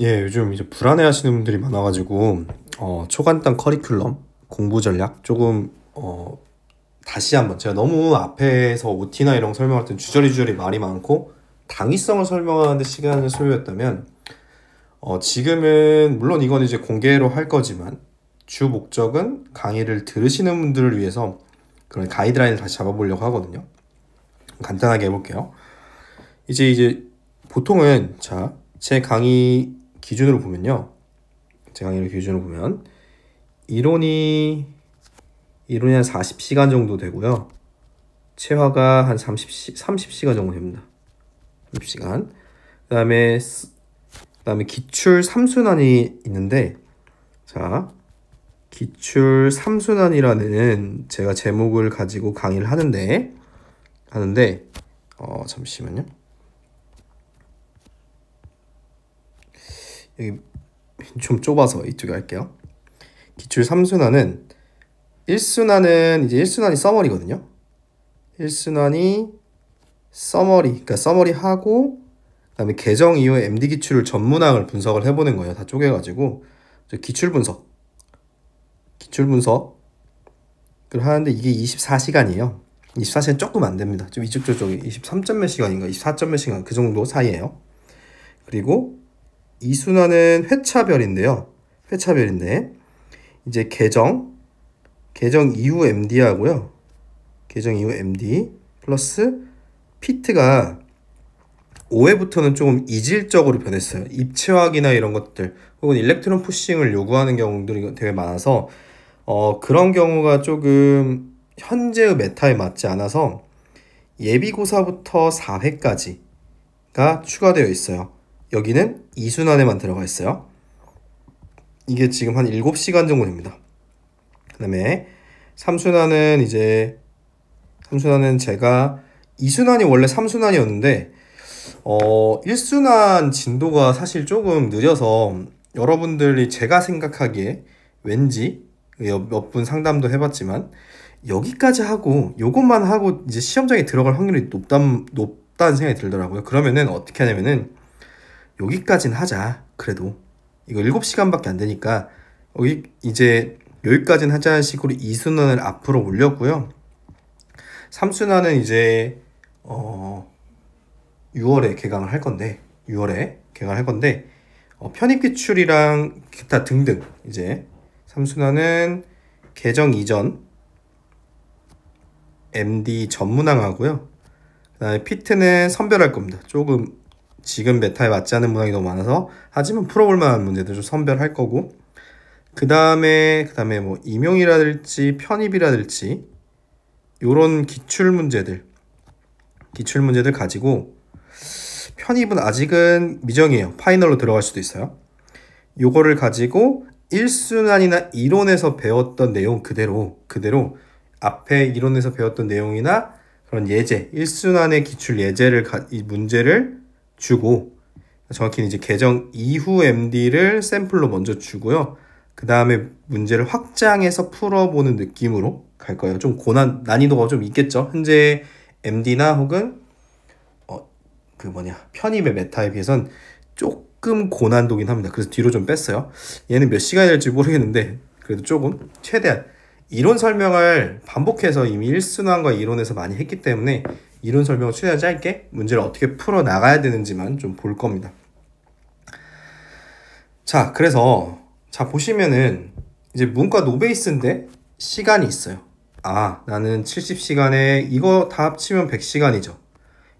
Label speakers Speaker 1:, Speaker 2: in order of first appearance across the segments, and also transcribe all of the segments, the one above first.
Speaker 1: 예, 요즘 이제 불안해 하시는 분들이 많아가지고, 초간단 커리큘럼, 공부 전략, 조금, 다시 한번, 제가 너무 앞에서 OT나 이런 거 설명할 땐 주저리 말이 많고, 당위성을 설명하는데 시간을 소요했다면, 지금은, 물론 이건 이제 공개로 할 거지만, 주 목적은 강의를 들으시는 분들을 위해서 그런 가이드라인을 다시 잡아보려고 하거든요. 간단하게 해볼게요. 이제 보통은, 자, 제 강의 기준으로 보면요. 제 강의를 기준으로 보면 이론이 한 40시간 정도 되고요. 체화가 한 30시간 정도 됩니다. 30시간. 그다음에 기출 3순환이 있는데, 자, 기출 3순환이라는 제가 제목을 가지고 강의를 하는데 잠시만요. 여기 좀 좁아서 이쪽에 할게요. 기출 3순환은 1순환은 이제 1순환이 서머리거든요. 1순환이 서머리, 그러니까 서머리 하고 그다음에 개정 이후에 MD 기출을 전문항을 분석을 해보는 거예요. 다 쪼개가지고 기출 분석을 하는데 이게 24시간이에요. 24시간 조금 안 됩니다. 좀 이쪽 저쪽에 23점 몇 시간인가 24점 몇 시간 그 정도 사이에요. 그리고 2순환은 회차별인데 이제 개정 이후 MD 하고요. 개정 이후 MD 플러스 피트가 5회부터는 조금 이질적으로 변했어요. 입체화학이나 이런 것들 혹은 일렉트론 푸싱을 요구하는 경우들이 되게 많아서 그런 경우가 조금 현재의 메타에 맞지 않아서 예비고사부터 4회까지가 추가되어 있어요. 여기는 2순환에만 들어가 있어요. 이게 지금 한 7시간 정도 됩니다. 그 다음에 3순환은 제가 2순환이 원래 3순환이었는데 1순환 진도가 사실 조금 느려서 여러분들이 제가 생각하기에 왠지 몇 분 상담도 해봤지만 여기까지 하고 요것만 하고 이제 시험장에 들어갈 확률이 높다는 생각이 들더라고요. 그러면은 어떻게 하냐면은 여기까지는 하자. 그래도 이거 7시간밖에 안 되니까 여기까지는 하자는 식으로 2순환을 앞으로 올렸고요. 3순환은 이제 6월에 개강을 할 건데 편입기출이랑 기타 등등 이제 3순환은 개정 이전 MD 전문항 하고요. 그 다음에 피트는 선별할 겁니다. 조금 지금 메타에 맞지 않는 문항이 너무 많아서 하지만 풀어볼 만한 문제들 좀 선별할 거고, 그 다음에 뭐 임용이라든지 편입이라든지 요런 기출 문제들 가지고, 편입은 아직은 미정이에요. 파이널로 들어갈 수도 있어요. 요거를 가지고 1순환이나 이론에서 배웠던 내용 그대로 앞에 이론에서 배웠던 내용이나 그런 예제, 1순환의 기출 예제를 이 문제를 주고, 정확히는 이제 개정 이후 MD를 샘플로 먼저 주고요. 그 다음에 문제를 확장해서 풀어보는 느낌으로 갈 거예요. 좀 난이도가 좀 있겠죠. 현재 MD나 혹은 편입의 메타에 비해선 조금 고난도긴 합니다. 그래서 뒤로 좀 뺐어요. 얘는 몇 시간이 될지 모르겠는데 그래도 조금 최대한 이론 설명을 반복해서 이미 1순환과 이론에서 많이 했기 때문에 이론 설명을 최대한 짧게 문제를 어떻게 풀어 나가야 되는지만 좀 볼 겁니다. 자, 그래서 보시면은 이제 문과 노베이스인데 시간이 있어요. 나는 70시간에 이거 다 합치면 100시간이죠.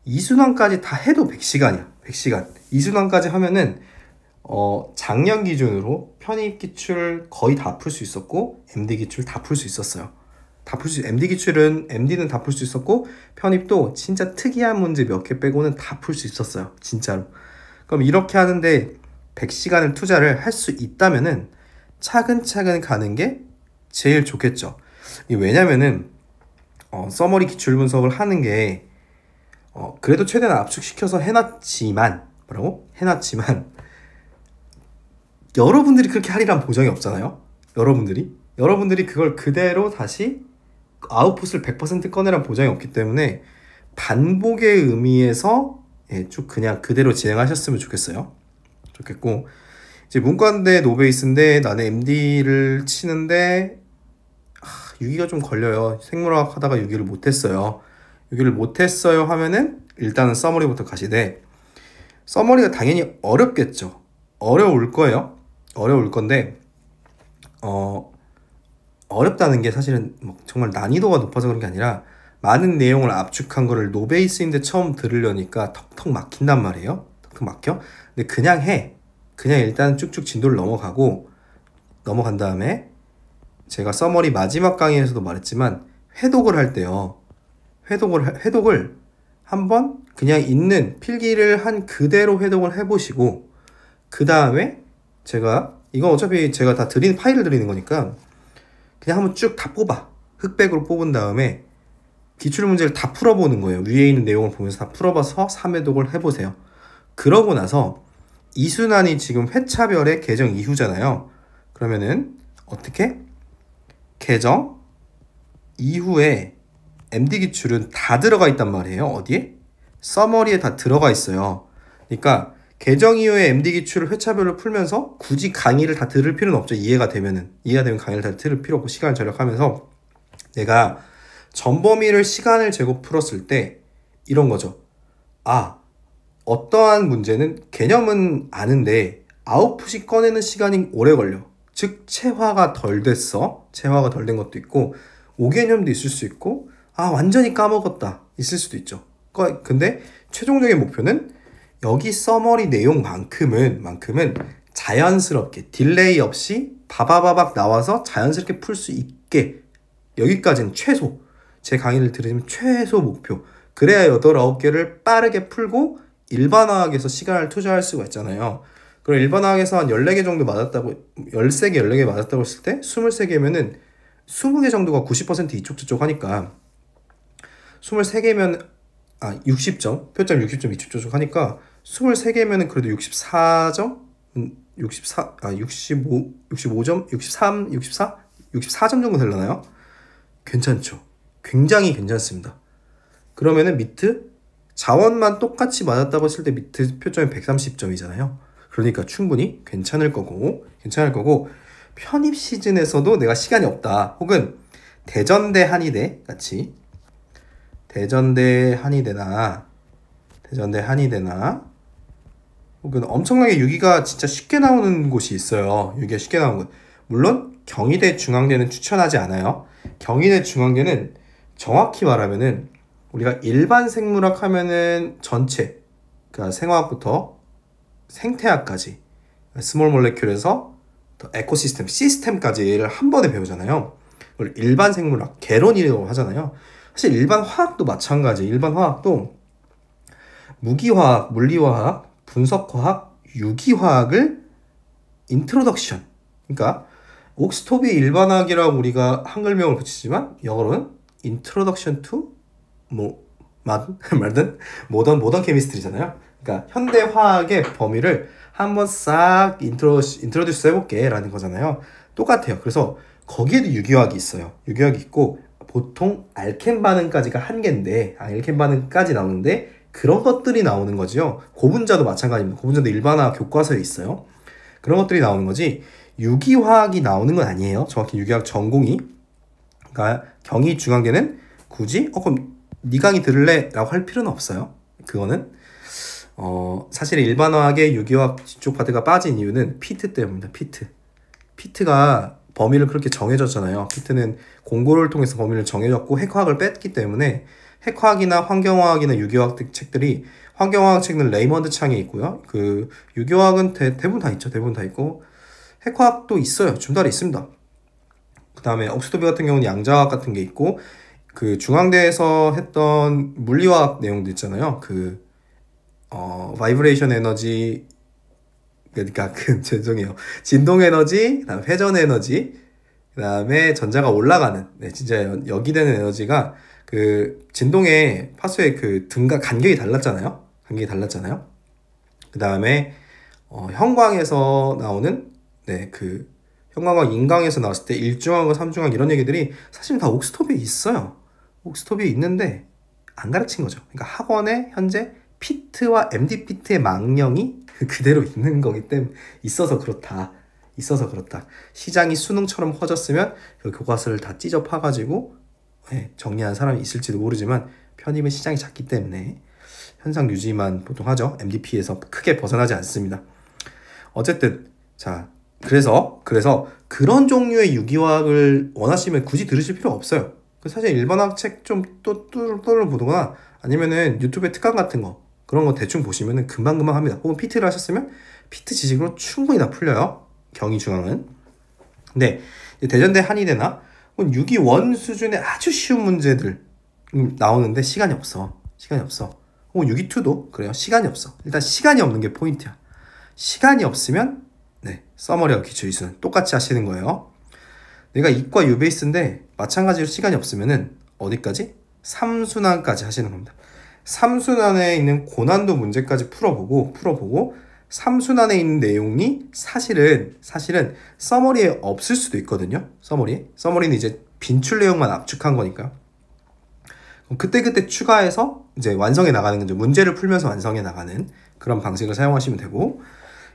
Speaker 1: 2순환까지 다 해도 100시간이야. 100시간. 2순환까지 하면은 작년 기준으로 편입 기출 거의 다 풀 수 있었고 MD 기출 다 풀 수 있었어요. MD는 다 풀 수 있었고 편입도 진짜 특이한 문제 몇 개 빼고는 다 풀 수 있었어요. 진짜로. 그럼 이렇게 하는데 100시간을 투자를 할 수 있다면은 차근차근 가는 게 제일 좋겠죠. 왜냐면은 서머리 기출 분석을 하는 게 그래도 최대한 압축시켜서 해놨지만 여러분들이 그렇게 하리란 보장이 없잖아요. 여러분들이 그걸 그대로 다시 아웃풋을 100% 꺼내란 보장이 없기 때문에 반복의 의미에서 쭉 그냥 그대로 진행하셨으면 좋겠고, 이제 문과인데 노베이스인데 나는 MD를 치는데 유기가 좀 걸려요. 생물화학 하다가 유기를 못했어요. 유기를 못했어요 하면은 일단은 서머리부터 가시되, 서머리가 당연히 어렵겠죠. 어려울 거예요. 어려울 건데 어렵다는 게 사실은 뭐 정말 난이도가 높아서 그런 게 아니라 많은 내용을 압축한 거를 노베이스인데 처음 들으려니까 턱턱 막힌단 말이에요. 턱턱 막혀. 근데 그냥 해. 그냥 일단 쭉쭉 진도를 넘어간 다음에 제가 서머리 마지막 강의에서도 말했지만 회독을 할 때요. 회독을 한번 그냥 있는 필기를 한 그대로 회독을 해보시고, 그 다음에 이건 어차피 제가 다 파일을 드리는 거니까 그냥 한번 쭉 다 뽑아. 흑백으로 뽑은 다음에 기출문제를 다 풀어보는 거예요. 위에 있는 내용을 보면서 다 풀어봐서 3회독을 해보세요. 그러고 나서 이순환이 지금 회차별의 개정 이후잖아요. 그러면은 어떻게? 개정 이후에 MD 기출은 다 들어가 있단 말이에요. 어디에? 서머리에 다 들어가 있어요. 그러니까 개정 이후에 MD 기출을 회차별로 풀면서 굳이 강의를 다 들을 필요는 없죠. 이해가 되면 강의를 다 들을 필요 없고 시간을 절약하면서 내가 전범위를 시간을 재고 풀었을 때 이런 거죠. 어떠한 문제는 개념은 아는데 아웃풋이 꺼내는 시간이 오래 걸려. 즉 체화가 덜 됐어. 체화가 덜 된 것도 있고 5개념도 있을 수 있고 완전히 까먹었다 있을 수도 있죠. 근데 최종적인 목표는 여기 서머리 내용만큼은 자연스럽게 딜레이 없이 바바바박 나와서 자연스럽게 풀 수 있게, 여기까지는 최소, 제 강의를 들으시면 최소 목표. 그래야 8, 9개를 빠르게 풀고 일반화학에서 시간을 투자할 수가 있잖아요. 그럼 일반화학에서 한 14개 정도 맞았다고, 13개, 14개 맞았다고 했을 때 23개면은 20개 정도가 90% 이쪽 저쪽 하니까 23개면 60점, 표점 60점 이쪽 저쪽 하니까 23개면은 그래도 64점? 65점? 63? 64? 64점 정도 되려나요? 괜찮죠? 굉장히 괜찮습니다. 그러면은 미트 자원만 똑같이 맞았다고 했을 때 미트 표점이 130점이잖아요. 그러니까 충분히 괜찮을 거고 편입 시즌에서도 내가 시간이 없다, 혹은 대전대 한의대 같이 대전대 한의대나 혹은 엄청나게 유기가 진짜 쉽게 나오는 곳이 있어요. 유기가 쉽게 나오는 곳. 물론 경희대, 중앙대는 추천하지 않아요. 경희대, 중앙대는 정확히 말하면은 우리가 일반 생물학 하면은 전체, 그러니까 생화학부터 생태학까지 스몰 몰레큘에서 에코시스템, 시스템까지를 한 번에 배우잖아요. 그걸 일반 생물학, 개론이라고 하잖아요. 사실 일반 화학도 마찬가지. 일반 화학도 무기화학, 물리화학, 분석화학, 유기화학을 인트로덕션, 그러니까 옥스토비 일반학이라고 우리가 한글명을 붙이지만 영어로는 인트로덕션 투 말든 모던 케미스트리잖아요. 그러니까 현대 화학의 범위를 한번 싹 인트로듀스 해볼게 라는 거잖아요. 똑같아요. 그래서 거기에도 유기화학이 있어요. 유기화학이 있고 보통 알켄 반응까지가 한 개인데 알켄 반응까지 나오는데 그런 것들이 나오는 거죠. 고분자도 마찬가지입니다. 고분자도 일반화학 교과서에 있어요. 그런 것들이 나오는 거지 유기화학이 나오는 건 아니에요. 정확히 유기화학 전공이. 그러니까 경희, 중앙대는 굳이 그럼 네 강의 들을래? 라고 할 필요는 없어요. 그거는 사실 일반화학의 유기화학 뒤쪽 파트가 빠진 이유는 피트 때문입니다. 피트가 범위를 그렇게 정해졌잖아요. 피트는 공고를 통해서 범위를 정해졌고 핵화학을 뺐기 때문에 핵화학이나 환경화학이나 유기화학 책들이, 환경화학 책은 레이먼드 창에 있고요. 그 유기화학은 대부분 다 있죠. 대부분 다 있고 핵화학도 있어요. 준달에 있습니다. 그 다음에 옥스토비 같은 경우는 양자화학 같은 게 있고, 그 중앙대에서 했던 물리화학 내용도 있잖아요. 바이브레이션 에너지, 그러니까 죄송해요. 진동 에너지, 그다음 회전 에너지, 그다음에 전자가 올라가는, 진짜 역이되는 에너지가 그 진동의 파수의 그 등과 간격이 달랐잖아요. 그다음에 형광에서 나오는 그 형광과 인광에서 나왔을 때 일중항과 삼중항 이런 얘기들이 사실 다 옥스토비에 있어요. 옥스토비에 있는데 안 가르친 거죠. 그러니까 학원에 현재 피트와 MD 피트의 망령이 그대로 있는 거기 때문에 있어서 그렇다. 시장이 수능처럼 커졌으면 그 교과서를 다 찢어 파가지고 정리한 사람이 있을지도 모르지만 편입은 시장이 작기 때문에 현상 유지만 보통 하죠. MDP에서 크게 벗어나지 않습니다. 어쨌든 자 그래서 그런 종류의 유기화학을 원하시면 굳이 들으실 필요 없어요. 사실 일반학 책 좀 또를 보거나 아니면은 유튜브에 특강 같은 거 그런 거 대충 보시면은 금방 합니다. 혹은 PT를 하셨으면 PT 지식으로 충분히 다 풀려요. 경희 중앙은. 근데 대전대 한의대나 혹은 유기원 수준의 아주 쉬운 문제들 나오는데 시간이 없어. 혹은 유기2도 그래요. 시간이 없어. 일단 시간이 없는 게 포인트야. 시간이 없으면 써머리하고 기출이수는 똑같이 하시는 거예요. 내가 이과 유베이스인데 마찬가지로 시간이 없으면은 어디까지? 3순환까지 하시는 겁니다. 3순환에 있는 고난도 문제까지 풀어보고 3순환에 있는 내용이 사실은 써머리에 없을 수도 있거든요. 써머리는 이제 빈출 내용만 압축한 거니까. 그때 추가해서 이제 완성해 나가는 거죠. 문제를 풀면서 완성해 나가는 그런 방식을 사용하시면 되고,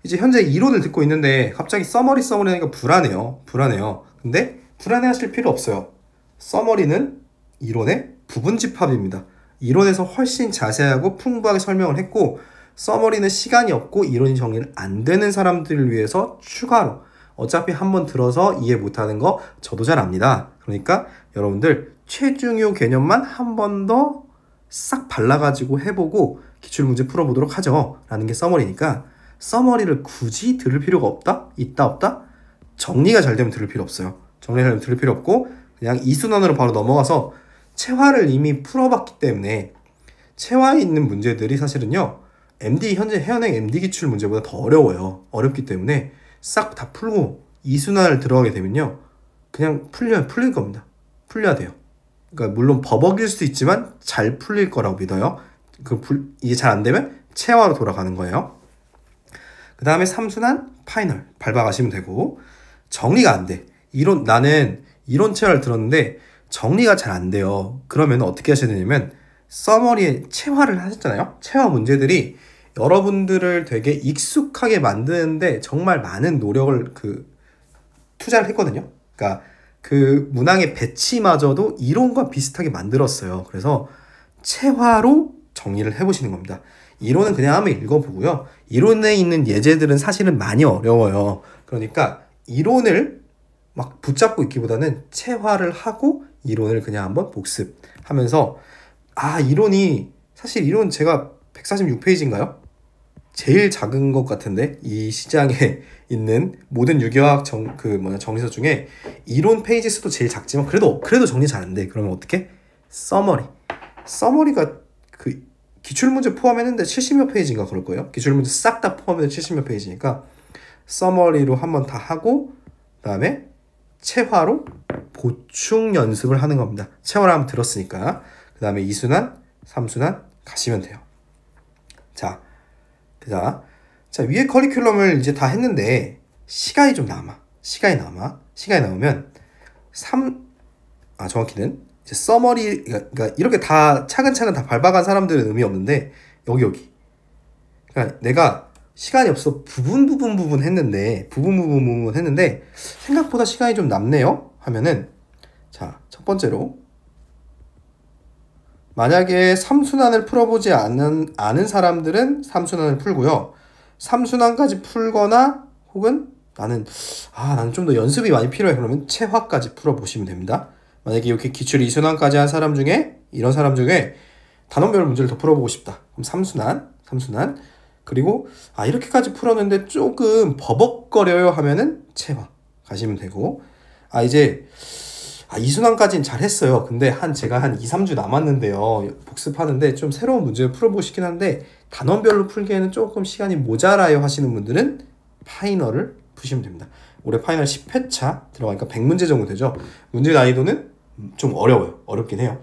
Speaker 1: 이제 현재 이론을 듣고 있는데 갑자기 써머리 하니까 불안해요. 근데 불안해하실 필요 없어요. 써머리는 이론의 부분 집합입니다. 이론에서 훨씬 자세하고 풍부하게 설명을 했고, 써머리는 시간이 없고 이론이 정리를 안 되는 사람들을 위해서 추가로, 어차피 한번 들어서 이해 못하는 거 저도 잘 압니다. 그러니까 여러분들 최중요 개념만 한 번 더 싹 발라가지고 해보고 기출문제 풀어보도록 하죠 라는 게 써머리니까, 써머리를 굳이 들을 필요가 없다? 정리가 잘 되면 들을 필요 없어요. 정리가 잘 되면 들을 필요 없고 그냥 이순환으로 바로 넘어가서 체화를 이미 풀어봤기 때문에, 체화에 있는 문제들이 사실은요 현재 해은행 MD 기출 문제보다 더 어려워요. 어렵기 때문에 싹 다 풀고 이순환을 들어가게 되면요 그냥 풀릴 겁니다. 풀려야 돼요. 그러니까 물론 버벅일 수도 있지만 잘 풀릴 거라고 믿어요. 이게 잘 안 되면 체화로 돌아가는 거예요. 그 다음에 3순환 파이널 밟아가시면 되고, 정리가 안 돼. 나는 이론 체화를 들었는데 정리가 잘 안 돼요. 그러면 어떻게 하셔야 되냐면, 써머리에 체화를 하셨잖아요. 체화 문제들이 여러분들을 되게 익숙하게 만드는데 정말 많은 노력을 투자를 했거든요. 그러니까 그 문항의 배치마저도 이론과 비슷하게 만들었어요. 그래서 체화로 정리를 해보시는 겁니다. 이론은 그냥 한번 읽어보고요. 이론에 있는 예제들은 사실은 많이 어려워요. 그러니까 이론을 막 붙잡고 있기보다는 체화를 하고 이론을 그냥 한번 복습하면서, 사실 이론 제가 146페이지인가요? 제일 작은 것 같은데, 이 시장에 있는 모든 유기화학 정리서 중에 이론 페이지 수도 제일 작지만 그래도 정리 잘 안 돼. 그러면 어떻게? 써머리가 기출문제 포함했는데 70몇 페이지인가 그럴 거예요. 기출문제 싹 다 포함해서 70몇 페이지니까 써머리로 한번 다 하고, 그 다음에 체화로 보충 연습을 하는 겁니다. 체화를 한번 들었으니까. 그 다음에 2순환, 3순환 가시면 돼요. 자, 위에 커리큘럼을 이제 다 했는데 시간이 좀 남아. 시간이 남으면 정확히는 이제 써머리, 그러니까 이렇게 다 차근차근 다 밟아간 사람들은 의미 없는데, 여기. 그러니까 내가 시간이 없어 부분 했는데 생각보다 시간이 좀 남네요 하면은, 자, 첫 번째로 만약에 3순환을 풀어보지 않은 사람들은 3순환을 풀고요. 3순환까지 풀거나 혹은 나는 좀 더 연습이 많이 필요해 그러면 체화까지 풀어보시면 됩니다. 만약에 이렇게 기출 2순환까지 한 사람 중에, 이런 사람 중에 단원별 문제를 더 풀어보고 싶다. 그럼 3순환. 그리고 이렇게까지 풀었는데 조금 버벅거려요 하면은 체화 가시면 되고, 이제 2순환까지는 잘했어요. 근데 제가 한 2-3주 남았는데요. 복습하는데 좀 새로운 문제를 풀어보시긴 한데 단원별로 풀기에는 조금 시간이 모자라요 하시는 분들은 파이널을 푸시면 됩니다. 올해 파이널 10회차 들어가니까 100문제 정도 되죠. 문제 난이도는 좀 어려워요. 어렵긴 해요.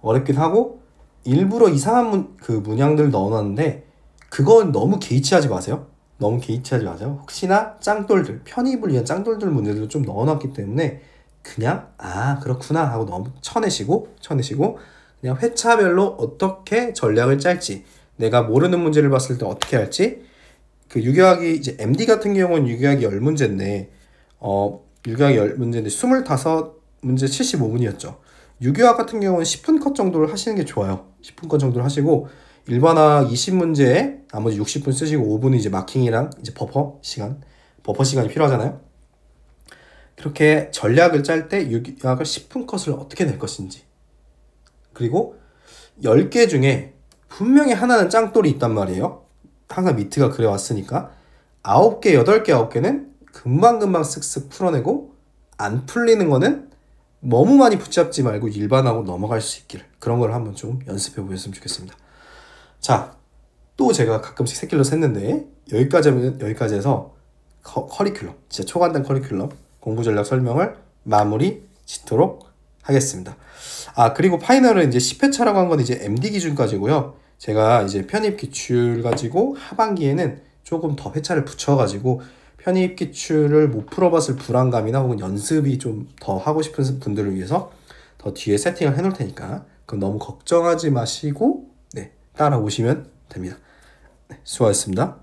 Speaker 1: 어렵긴 하고 일부러 이상한 문양들을 넣어놨는데 그건 너무 개의치하지 마세요. 혹시나 짱돌들, 편입을 위한 짱돌들 문제들도 좀 넣어놨기 때문에 그냥 그렇구나 하고 너무 쳐내시고 그냥 회차별로 어떻게 전략을 짤지 내가 모르는 문제를 봤을 때 어떻게 할지, 그 유교학이 이제 MD 같은 경우는 유교학이 10문제인데 유교학이 10문제인데 25문제 75분이었죠. 유교학 같은 경우는 10분 컷 정도를 하시는 게 좋아요. 10분 컷 정도를 하시고 일반학 20문제에 나머지 60분 쓰시고 5분은 이제 마킹이랑 이제 버퍼 시간이 필요하잖아요. 그렇게 전략을 짤 때 유교학을 10분 컷을 어떻게 낼 것인지, 그리고 10개 중에 분명히 하나는 짱돌이 있단 말이에요. 항상 미트가 그래왔으니까 9개, 8개, 9개는 금방금방 쓱쓱 풀어내고 안 풀리는 거는 너무 많이 붙잡지 말고 일반하고 넘어갈 수 있기를, 그런 걸 한번 좀 연습해 보셨으면 좋겠습니다. 자, 또 제가 가끔씩 새끼를 했는데 여기까지 해서 커리큘럼, 진짜 초간단 커리큘럼 공부 전략 설명을 마무리 짓도록 하겠습니다. 그리고 파이널은 이제 10회차라고 한 건 이제 MD 기준까지고요. 제가 이제 편입 기출 가지고 하반기에는 조금 더 회차를 붙여가지고 편입 기출을 못 풀어봤을 불안감이나 혹은 연습이 좀 더 하고 싶은 분들을 위해서 더 뒤에 세팅을 해놓을 테니까 그건 너무 걱정하지 마시고 따라오시면 됩니다. 수고하셨습니다.